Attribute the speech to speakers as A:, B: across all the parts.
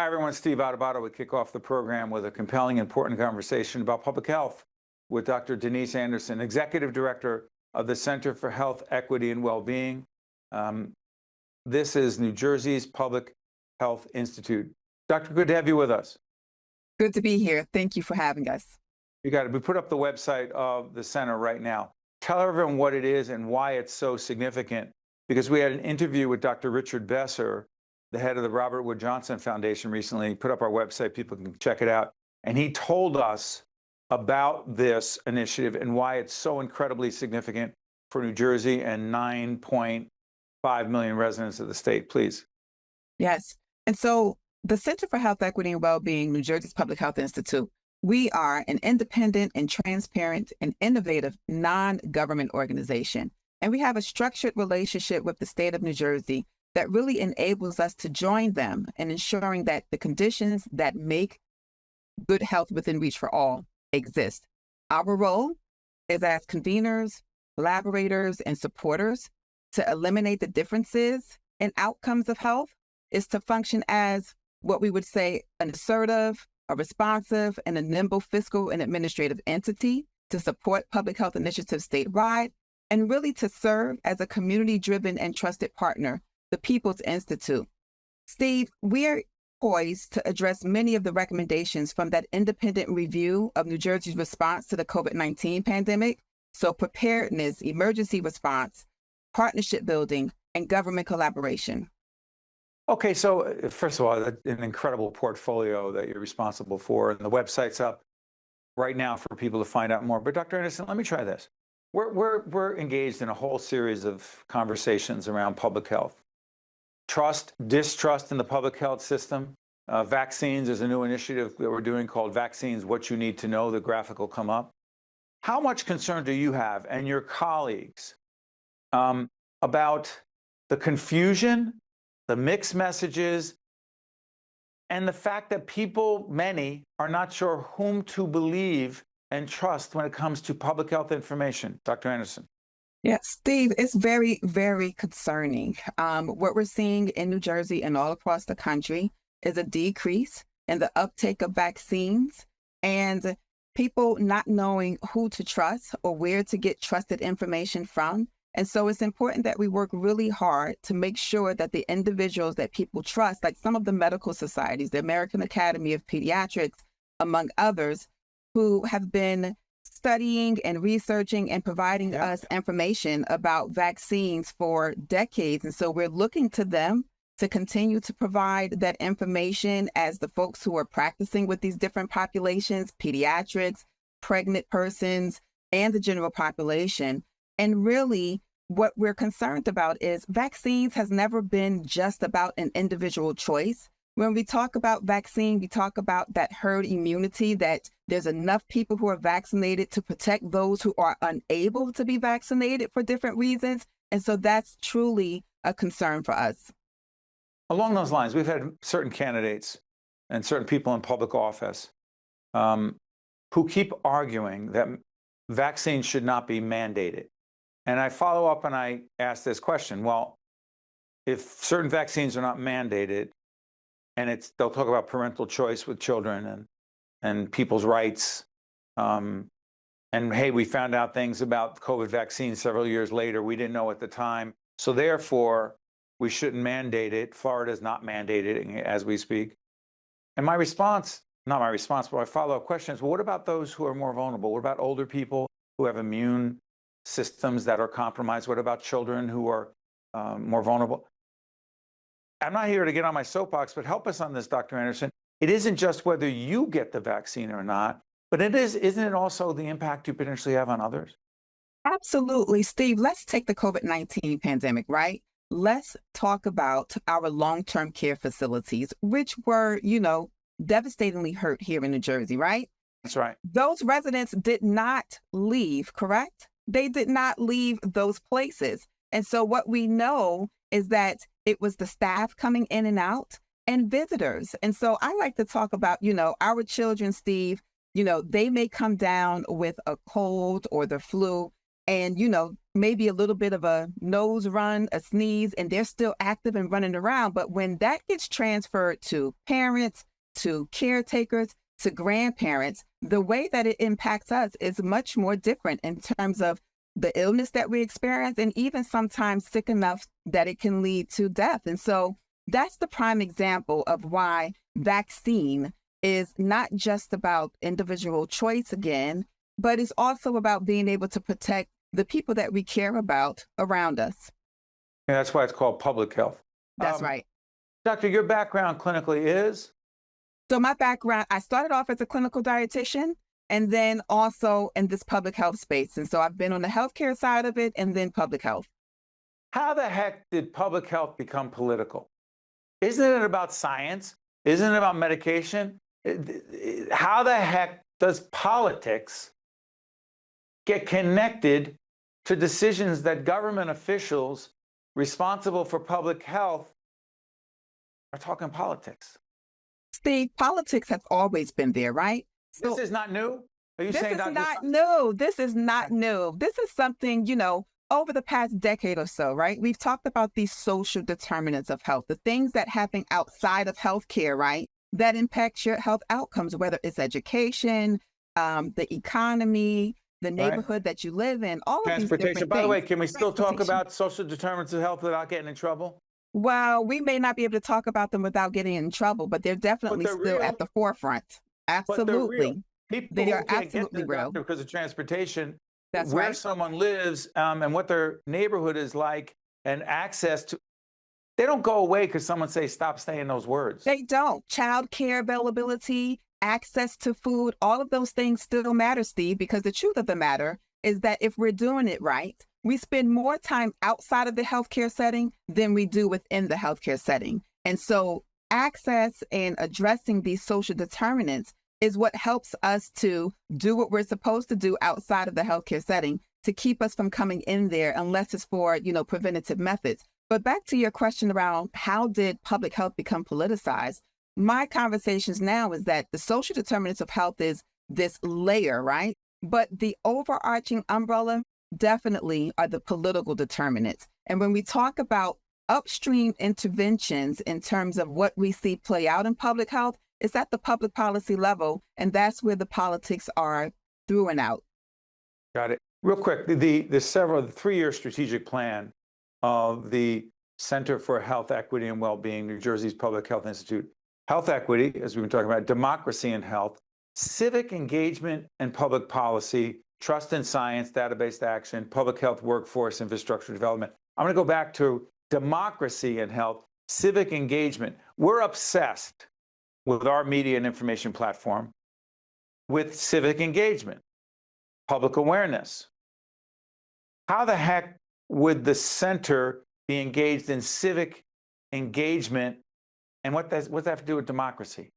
A: Hi, everyone. Steve Adubato. We kick off the program with a compelling, important conversation about public health with Dr. Denise Anderson, Executive Director of the Center for Health Equity and Wellbeing. This is New Jersey's Public Health Institute. Doctor, good to have you with us.
B: Good to be here. Thank you for having us.
A: You got it. We put up the website of the center right now. Tell everyone what it is and why it's so significant, because we had an interview with Dr. Richard Besser, the head of the Robert Wood Johnson Foundation recently. He put up our website, people can check it out. And he told us about this initiative and why it's so incredibly significant for New Jersey and 9.5 million residents of the state. Please.
B: Yes. And so the Center for Health Equity and Wellbeing, New Jersey's Public Health Institute, we are an independent and transparent and innovative non-government organization. And we have a structured relationship with the state of New Jersey that really enables us to join them in ensuring that the conditions that make good health within reach for all exist. Our role is as conveners, collaborators, and supporters to eliminate the differences in outcomes of health, is to function as what we would say an assertive, a responsive, and a nimble fiscal and administrative entity to support public health initiatives statewide, and really to serve as a community-driven and trusted partner, the People's Institute. Steve, we are poised to address many of the recommendations from that independent review of New Jersey's response to the COVID-19 pandemic. So preparedness, emergency response, partnership building, and government collaboration.
A: Okay, so first of all, an incredible portfolio that you're responsible for, and the website's up right now for people to find out more. But Dr. Anderson, let me try this. We're engaged in a whole series of conversations around public health. Trust, distrust in the public health system. Vaccines is a new initiative that we're doing called Vaccines, What You Need to Know. The graphic will come up. How much concern do you have and your colleagues about the confusion, the mixed messages, and the fact that people, many, are not sure whom to believe and trust when it comes to public health information? Dr. Anderson.
B: Yeah, Steve, it's very, very concerning. What we're seeing in New Jersey and all across the country is a decrease in the uptake of vaccines and people not knowing who to trust or where to get trusted information from. And so it's important that we work really hard to make sure that the individuals that people trust, like some of the medical societies, the American Academy of Pediatrics, among others, who have been studying and researching and providing us information about vaccines for decades. And so we're looking to them to continue to provide that information as the folks who are practicing with these different populations, pediatrics, pregnant persons, and the general population. And really, what we're concerned about is vaccines has never been just about an individual choice. When we talk about vaccine, we talk about that herd immunity, that there's enough people who are vaccinated to protect those who are unable to be vaccinated for different reasons. And so that's truly a concern for us.
A: Along those lines, we've had certain candidates and certain people in public office who keep arguing that vaccines should not be mandated. And I follow up and I ask this question, well, if certain vaccines are not mandated, and they'll talk about parental choice with children and people's rights, and hey, we found out things about COVID vaccines several years later we didn't know at the time, so therefore we shouldn't mandate it. Florida's not mandating as we speak. And my response, not my response, but my follow-up question is, well, what about those who are more vulnerable? What about older people who have immune systems that are compromised? What about children who are more vulnerable? I'm not here to get on my soapbox, but help us on this, Dr. Anderson. It isn't just whether you get the vaccine or not, but isn't it also the impact you potentially have on others?
B: Absolutely. Steve, let's take the COVID-19 pandemic, right? Let's talk about our long-term care facilities, which were, devastatingly hurt here in New Jersey, right?
A: That's right.
B: Those residents did not leave, correct? They did not leave those places. And so what we know is that it was the staff coming in and out and visitors. And so I like to talk about, our children, Steve, they may come down with a cold or the flu, and, maybe a little bit of a nose run, a sneeze, and they're still active and running around. But when that gets transferred to parents, to caretakers, to grandparents, the way that it impacts us is much more different in terms of the illness that we experience, and even sometimes sick enough that it can lead to death. And so that's the prime example of why vaccine is not just about individual choice again, but it's also about being able to protect the people that we care about around us.
A: And that's why it's called public health.
B: That's right.
A: Doctor, your background clinically is?
B: So my background, I started off as a clinical dietitian and then also in this public health space. And so I've been on the healthcare side of it and then public health.
A: How the heck did public health become political? Isn't it about science? Isn't it about medication? How the heck does politics get connected to decisions that government officials responsible for public health are talking politics?
B: Steve, politics has always been there, right?
A: So, this is not new? Are you saying
B: this is not new? This is not new. This is something, over the past decade or so, right? We've talked about these social determinants of health, the things that happen outside of healthcare, right? That impacts your health outcomes, whether it's education, the economy, the neighborhood that you live in, all of these different things.
A: By the way, can we still talk about social determinants of health without getting in trouble?
B: Well, we may not be able to talk about them without getting in trouble, but they're definitely still at the forefront. Absolutely.
A: They are absolutely real. Because of transportation,
B: that's
A: where
B: right.
A: someone lives and what their neighborhood is like and access to, they don't go away because someone says, stop saying those words.
B: They don't. Child care availability, access to food, all of those things still matter, Steve, because the truth of the matter is that if we're doing it right, we spend more time outside of the healthcare setting than we do within the healthcare setting. And so access and addressing these social determinants is what helps us to do what we're supposed to do outside of the healthcare setting to keep us from coming in there unless it's for, preventative methods. But back to your question around how did public health become politicized? My conversations now is that the social determinants of health is this layer, right? But the overarching umbrella definitely are the political determinants. And when we talk about upstream interventions in terms of what we see play out in public health, it's at the public policy level, and that's where the politics are through and out.
A: Got it. Real quick, the 3-year strategic plan of the Center for Health Equity and Wellbeing, New Jersey's Public Health Institute. Health equity, as we've been talking about, democracy in health, civic engagement and public policy, trust in science, database action, public health workforce infrastructure development. I'm going to go back to democracy in health, civic engagement. We're obsessed with our media and information platform with civic engagement, public awareness. How the heck would the center be engaged in civic engagement, and what's that have to do with democracy?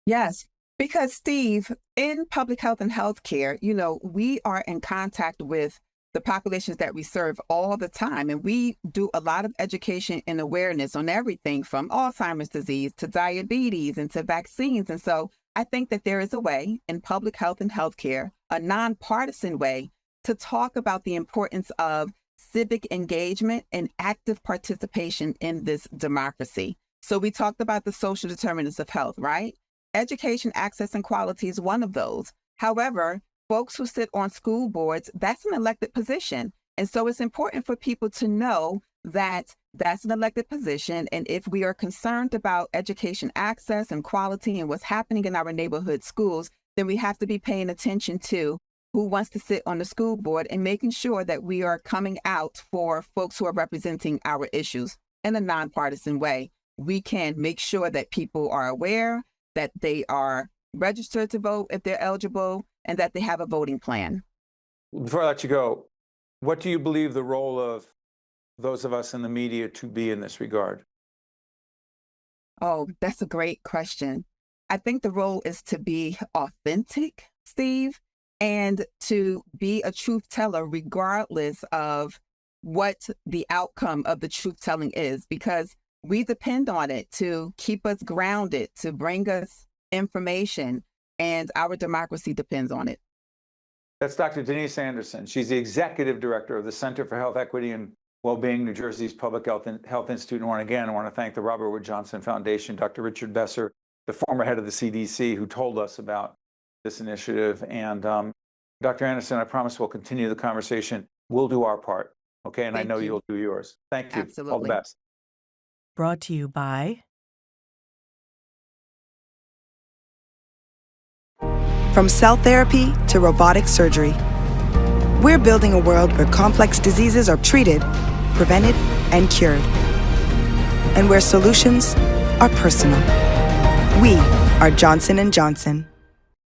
B: Yes, because Steve, in public health and healthcare, we are in contact with the populations that we serve all the time. And we do a lot of education and awareness on everything from Alzheimer's disease to diabetes and to vaccines. And so I think that there is a way in public health and healthcare, a nonpartisan way, to talk about the importance of civic engagement and active participation in this democracy. So we talked about the social determinants of health, right? Education, access, and quality is one of those. However, folks who sit on school boards, that's an elected position. And so it's important for people to know that that's an elected position. And if we are concerned about education access and quality and what's happening in our neighborhood schools, then we have to be paying attention to who wants to sit on the school board and making sure that we are coming out for folks who are representing our issues in a nonpartisan way. We can make sure that people are aware, that they are registered to vote if they're eligible, and that they have a voting plan.
A: Before I let you go, what do you believe the role of those of us in the media to be in this regard?
B: Oh, that's a great question. I think the role is to be authentic, Steve, and to be a truth teller regardless of what the outcome of the truth telling is, because we depend on it to keep us grounded, to bring us information, and our democracy depends on it.
A: That's Dr. Denise Anderson. She's the executive director of the Center for Health Equity and Wellbeing, New Jersey's Public Health Institute. And again, I want to thank the Robert Wood Johnson Foundation, Dr. Richard Besser, the former head of the CDC, who told us about this initiative. And Dr. Anderson, I promise we'll continue the conversation. We'll do our part, okay? And I know you'll do yours. Thank you.
B: Absolutely.
A: All the best.
C: Brought to you by
D: From cell therapy to robotic surgery, we're building a world where complex diseases are treated, prevented, and cured. And where solutions are personal. We are Johnson & Johnson.